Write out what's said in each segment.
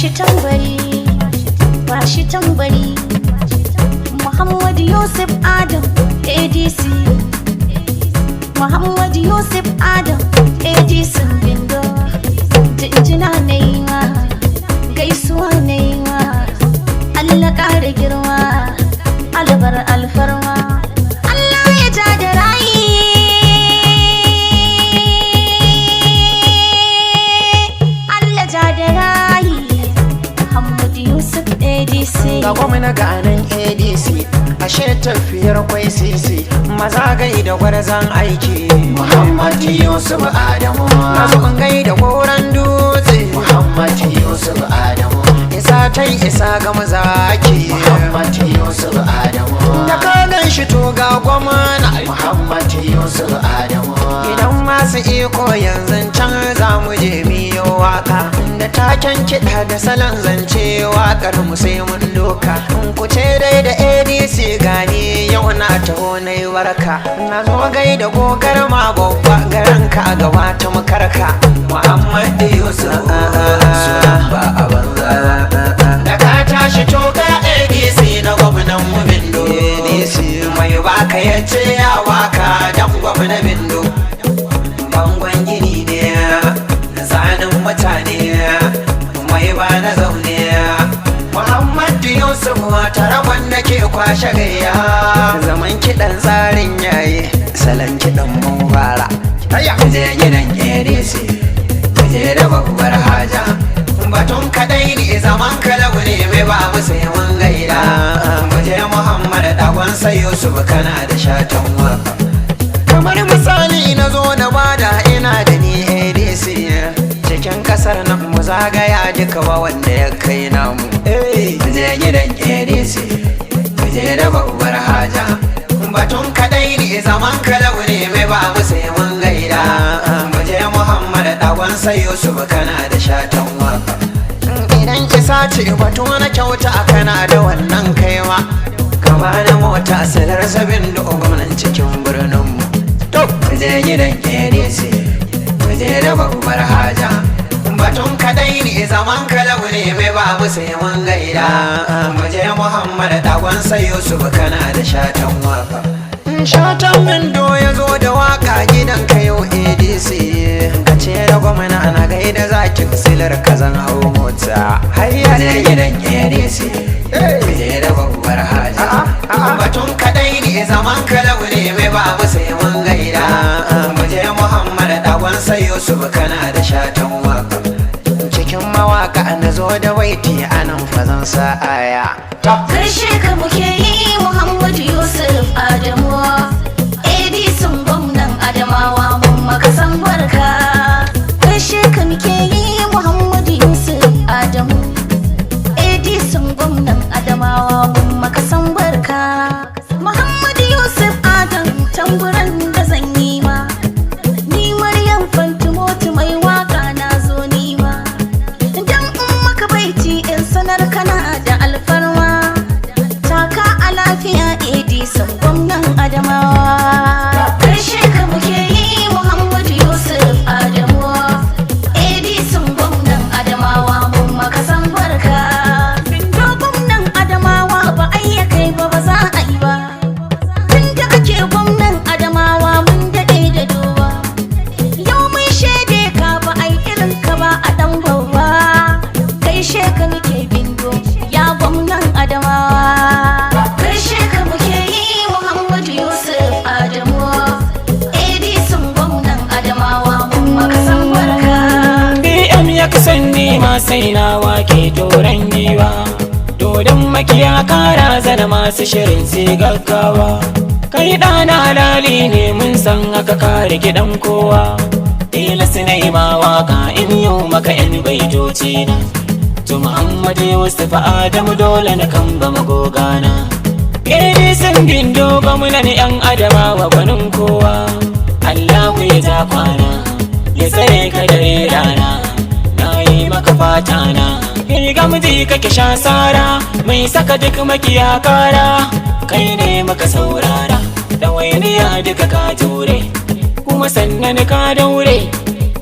bashi tambari, bashi tambari. Muhammad Yusuf Adam ADC, Muhammad Yusuf Adam ADC Bindo. Jinjina nema, gaisuwa nema, Allah ƙara girma, albar alfarma, Allah ya ja da rayi, Allah ja da rayi. Muhammad Yusuf ADC, ga gwamna ganin ADC, ashe tafiyar kwai sisi, maza gai da gwarzan aiki. Muhammad Yusuf Adamu, na zo in gai da goran dutse. Muhammad Yusuf Adamu, isa ta isa ga mazaki. Muhammad Yusuf Adamu, da ka gan shi to ga gwamna. Muhammad Yusuf Adamu, idan masu iko yanzu can za mu je miyo waka, da taken kiɗa da salon zance wakar mu sai mun doka. Ku ce dai da ADC gani yau na taho na yi warka, na zo gai da gogar ma babba garanka a gaba ta makarka. Muhammad Yusuf ba a banza, da ka tashi to ga ADC na gwamnan mu Bindo. ADC mai baka yace ya waka dan gwamnan Bindo. Bangon gini ne zanen mutane mai ba na zaune. Muhammad Yusuf tare wanda ke kwashe gayya, zaman kiɗan tsarin yayi salon kiɗan mun fara. Je gidan ADC, je da babbar haja, batun kadai ne zaman kalau ne mai ba mu sai mun gaida. Je Muhammad dagonsa Yusuf kana da shatan waka, kamar misali na zo na bada ina da ni ADC. Cikin kasar nan mu zagaya duka ba wanda ya kai namu. Je gidan ADC, je da babbar haja, batun kadai ne zaman kalau ne mai ba mu sai mun gaida. Je Muhammad dagonsa Yusuf kana da shatan waka, idan isa ce batu na kyauta kana da wannan kaiwa. Kama da mota salar sabin da gwamnan cikin birnin mu. Je gidan ADC, je da babbar haja, batun kadai ne zaman kalau ne mai ba mu sai mun gaida. Je Muhammad dagonsa Yusuf kana da shatan waka. Shatan Bindo ya zo da waka gidan kayo ADC, ka ce da gwamna na gaida zakin silar kazan hau mota. Hayya je gidan ADC, je da babbar haja, batun kadai ne zaman kalau ne mai ba mu sai mun gaida. Je Muhammad dagonsa Yusuf kana da shatan waka. Cikin mawaka na zo da waiti anan fazan sa'aya. Karshe ka muke yi Muhammad Yusuf Adamu, ADC gwamnan Adamawa mun maka san barka. Karshe ka muke yi Muhammad Yusuf Adamu, ADC gwamnan Adamawa mun maka san barka. Muhammad Yusuf Adam tamburan da zan yi ma, ni Maryam Fantumoti mai waka na zo ni ma, dan in maka baiti in sanar kana da alfarma. Taka a lafiya ADC gwamnan Adamawa. Karshe ka muke yi Muhammad Yusuf Adamu, ADC gwamnan Adamawa mun maka san barka. Bindo gwamnan Adamawa ba ai ya kai ba ba za a yi ba, tunda kake gwamnan Adamawa mun daɗe da duba. Yau mun shaide ka ba ai irin ka ba a ɗan babba. Karshe ka muke Bindo ya gwamnan Adamawa. Karshe ka muke yi Muhammad Yusuf Adamu, ADC gwamnan Adamawa mun maka san barka. BM ya kasan nema sai na wake toron giwa, dodon makiya kara zana masu shirin sai gaggawa. Kai ɗana halali ne mun san aka kare gidan kowa, tilas na yi ma waka in yau maka yan baitoci na. To Muhammad Yusuf Adamu dole na kan ba magogana, ADC Bindo gwamnan yan Adamawa gwanin kowa. Allah ku ya ja kwana, ya tsare ka dare rana, na yi maka fata na. Kai gamji kake sha sara, mai saka duk makiya kara. Kai ne maka saurara, da wainiya duka ka jure, kuma sannan ka daure.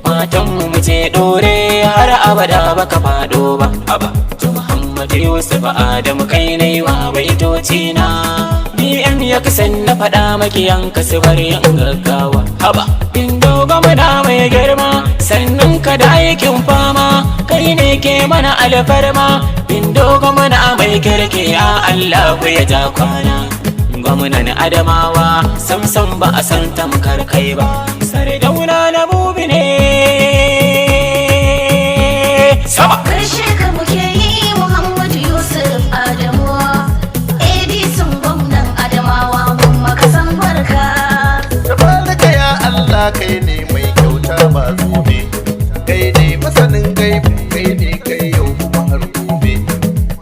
Fatan mu ce dore har abada baka fado ba. Yusuf Adamu kai ne wa baitoci na BM ya kasan na faɗa makiyanka su bar yin gaggawa haba Bindo gwamna mai girma sannan ka da aikin fama kai ne ke mana alfarma Bindo gwamna mai kirki ya Allah ya ja kwana gwamnan Adamawa samsam ba a san tamkar kai ba Sardauna na bubi ne sama Karshe ka muke yi Muhammadu Yusuf Adamu Edison gwamnan Adamawa mun maka san barka Tabaraka ya Allah kai ne mai kyauta ba zobe kai ne masanin gaibu kai ne kai yau kuma har gobe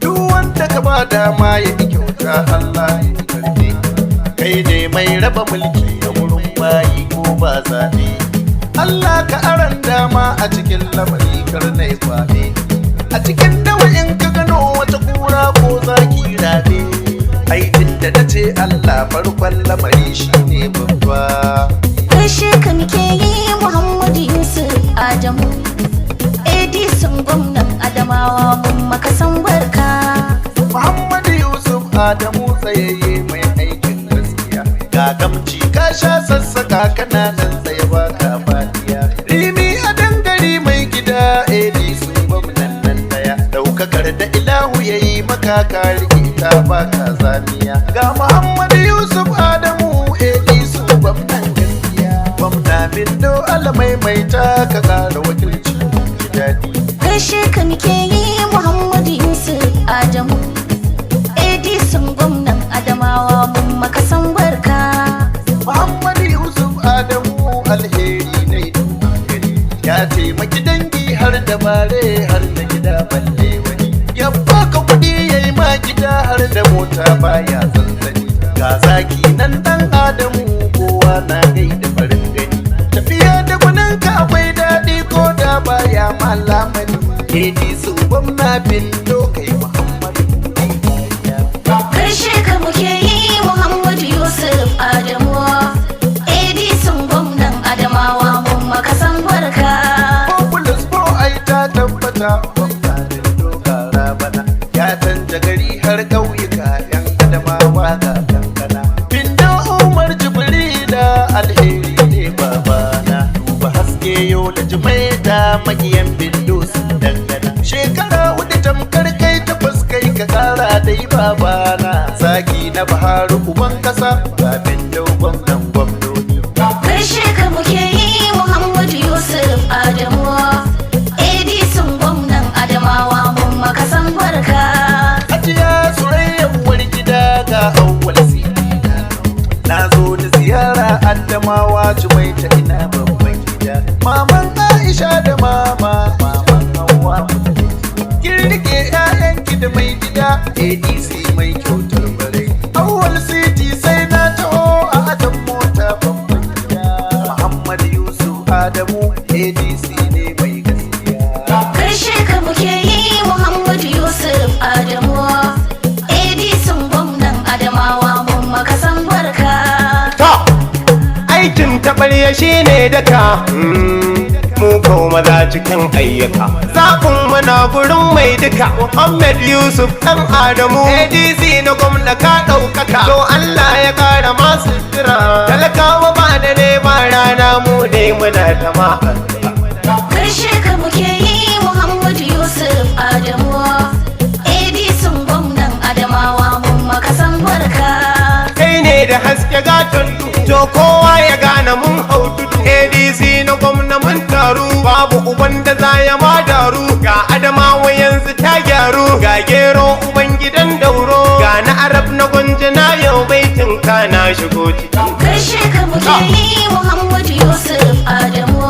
duk wanda ka ba dama ya yi kyauta Allah ya karbe kai ne mai raba mulki a wurin bayi ko ba zabe Allah ka aran dama a cikin lamari karnai kwaɗe a cikin dawa'in ka gano wata kura ko zaki rabe aikin da na ce Allah farkon lamari shine babba Karshe ka muke yi Muhammadu Yusuf Adamu Edison gwamnan Adamawa mun maka san barka Muhammadu Yusuf Adamu tsayayye mai aikin gaskiya ga gamci ka sha sassaka kana nan tsaye ba ka fadiya rimi a dangare mai gida Edison gwamnan nan daya daukakar da ilahu yayi maka ka rike ta ba ka zamiya ga Muhammadu Yusuf Adamu Edison gwamnan gaskiya gwamna Bindo alamai mai ta ka kara wakilci ji daɗi Karshe ka muke yi Muhammadu Yusuf Adamu Edison gwamnan Adamawa mun maka san barka Muhammadu Yusuf Adamu alheri ne gari ya taimaki dangi har da bare har da gida balle wani ya baka kuɗi yayi ma gida har da mota baya zanzani ga zaki nan dan Adamu kowa na gai da farin gani tafiya da gwaninka akwai daɗi ko da baya malamani Edison gwamna Bindo kai Muhammadu Karshe ka muke yi Muhammadu Yusuf Adamu Edison gwamnan Adamawa mun maka san barka Populous ko ai ta tabbata gwamnatin dogara bana ya canja gari har ƙauyuka yan Adamawa ga kankana Bindo Umar Jibrila alheri ne babana duba haske yau da jimaita makiyan Bindo sun dangana shekara hudu tamkar kai takwas kai ka kara dai babana zaki na Baharu uban kasa ga Bindo gwamnan gwamnoni Karshe ka muke yi Muhammadu Yusuf Adamu Edison gwamnan Adamawa mun maka san barka Ajiya Surayya uwar gida ga awwal sirina na zo da ziyara Adamawa Jumaita ina babban gida maman Aisha da maman Hawwa kin rike ƴaƴanki da mai gida ADC mai kyautar bare awwal city sai na taho a adan mota babban gida Muhammad Yusuf Adamu ADC ne mai gaskiya Karshe ka muke yi Muhammadu Yusuf Adamu Edison gwamnan Adamawa mun maka san barka To, aikin taɓarya shi ne daka mu ko maza cikin ayyuka. Zaɓin mana gurin mai duka Muhammad Yusuf ɗan Adamu ADC na gwamna ka ɗaukaka. To Allah ya ƙara masu jira. Talakawa ba da ne ba rana mu ne muna ta ma'a. Karshe ka muke yi Muhammadu Yusuf Adamu Edison gwamnan Adamawa mun maka san barka Kai ne da haske gatan to kowa ya gane mun hau tudu ADC na gwamna mun taru babu uban da za ya ma daru ga Adamawa yanzu ta gyaru ga gero uban gidan dauro ga na Arab na gunji na yau baitin ka na shigo ciki Karshe ka muke yi Muhammadu Yusuf Adamu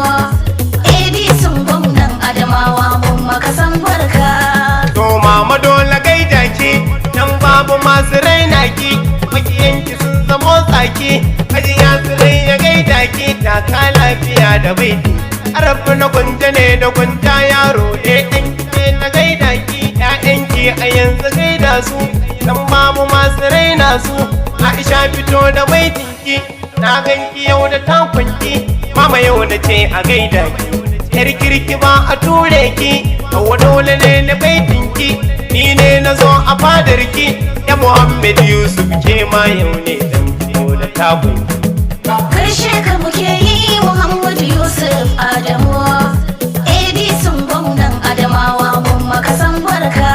Edison gwamnan Adamawa mun maka san barka to mama dole gaida ki dan babu masu raina ki makiyanki sun zamo tsaki ajiya tsirai ya gaida ki taka lafiya da baiti Arab na gunja ne da gunja yaro ɗan ki na gaida ki ƴaƴanki a yanzu gaida su dan babu masu raina su Aisha fito da baitinki na ganki yau da takunki mama yau da ce a gaida ki yar kirki ba a ture ki hawa dole ne na baitinki ni ne na zo a fadarki ya Muhammad Yusuf ke ma yau ne dan fito da tabun Karshe ka muke yi Muhammad Yusuf Adamu Edison gwamnan Adamawa mun maka san barka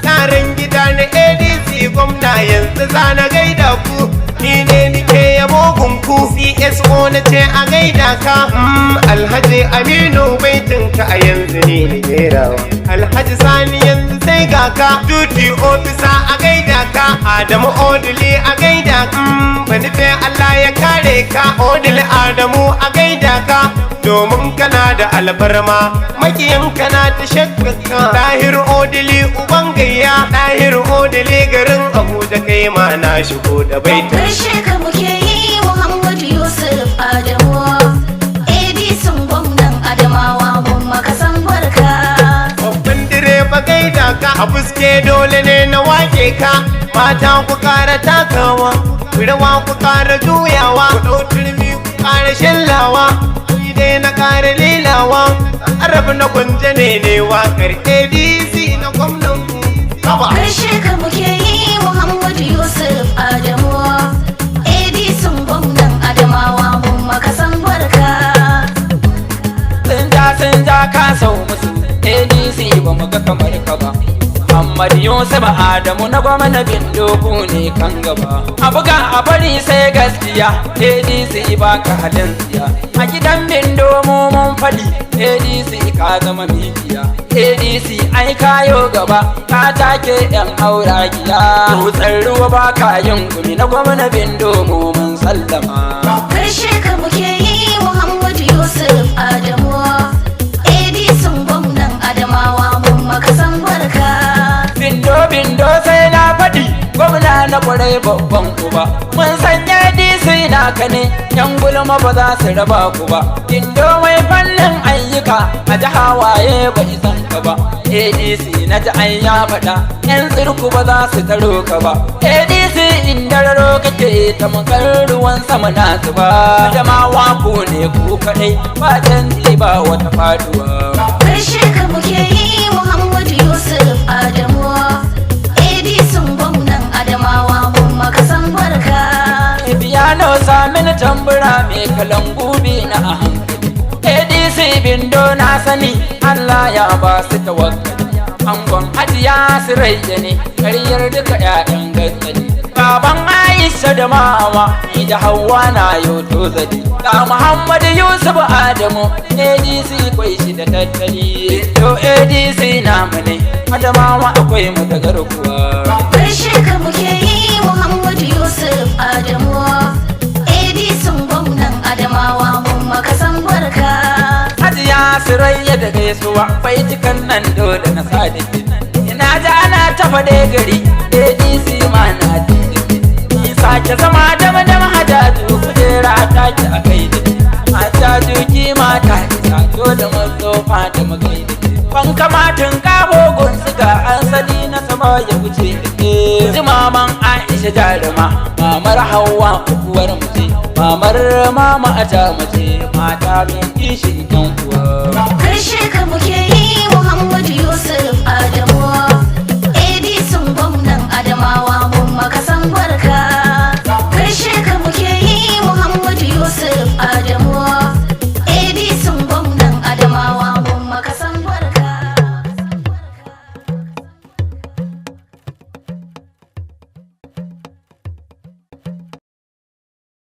yaran gida na ADC gwamna yanzu zana gaida ku ni ne nike yabo gunku CSO na ce a gaida ka Alhaji Aminu baitinka a yanzu ne ni gairawa Alhaji Sani yanzu sai ga ka duty officer a gaida ka Adamu Odili a gaida ka Banife Allah ya kare ka Odili Adamu a gaida ka domin kana da albarma makiyan kana ta shakkaka Tahir Odili uban gayya Tahir Odili garin Abuja kai ma na shigo da baitin Karshe ka muke yi Muhammad Yusuf Adamu Edison gwamnan Adamawa mun maka san barka babban direba gaida ka a fuske dole ne na wake ka mata ku kara takawa rawa ku kara juyawa ku dau turmi ku kara shallawa ni dai na kara lilawa arab na kunje ne wakar ADC na gwamnan ku Karshe ka muke yi Muhammad Yusuf Adamu Edison gwamnan Adamawa mun maka san barka sun ja ka sau musu ADC ba mu ga kamar ka ba Muhammad Yusuf Adamu na gwamna Bindo ku ne kan gaba a buga a bari sai gaskiya ADC ba ka halin siya a gidan Bindo mu mun fadi ADC ka zama mikiya ADC ai kayo gaba ka take yan hauragiya tutsar ruwa ba ka yin gumi na gwamna Bindo mu mun sallama Karshe ka muke yi Muhammad Yusuf Adamu Edison gwamnan Adamawa mun maka san barka Bindo sai na faɗi gwamna na kwarai babban uba mun san ADC naka ne yan gulma ba za su raba ku ba Bindo mai fannin ayyuka a jiha waye bai san ka ba ADC na ji an ya faɗa yan tsirku ba za su taro ka ba ADC inda raro kake tamkar ruwan sama na zuba Adamawa ku ne ku kaɗai ba canji ba wata faduwa Karshe ka muke yi Muhammad Yusuf Adamu Edison gwamnan Adamawa mun maka san barka Biyano samin tambura mai kalangu bi na a hankali ADC Bindo na sani Allah ya ba su tawakkali angon hajiya su rayya ne karyar duka 'ya'yan gaskali baban Aisha da mama ni da Hauwa na yau tozali ga Muhammad Yusuf Adamu ADC kwai shi da tattali to ADC na mane Adamawa akwai mu da garkuwa Karshe ka muke yi Muhammad Yusuf Adamu Edison gwamnan Adamawa mun maka san barka Hajiya Surayya da gaisuwa baitukan nan dole na sadiki ina ji ana ta faɗe gari ADC ma na jiki ni sake zama dama hajaju kujera ta ki a kai da hajaju ki mata isa dole mazo fata magai da ban kamatin kabo gunsuga an sani na sama ya wuce ji maman Aisha jaruma mamar Hauwa uwar mace mamar mama a mace mata bin kishin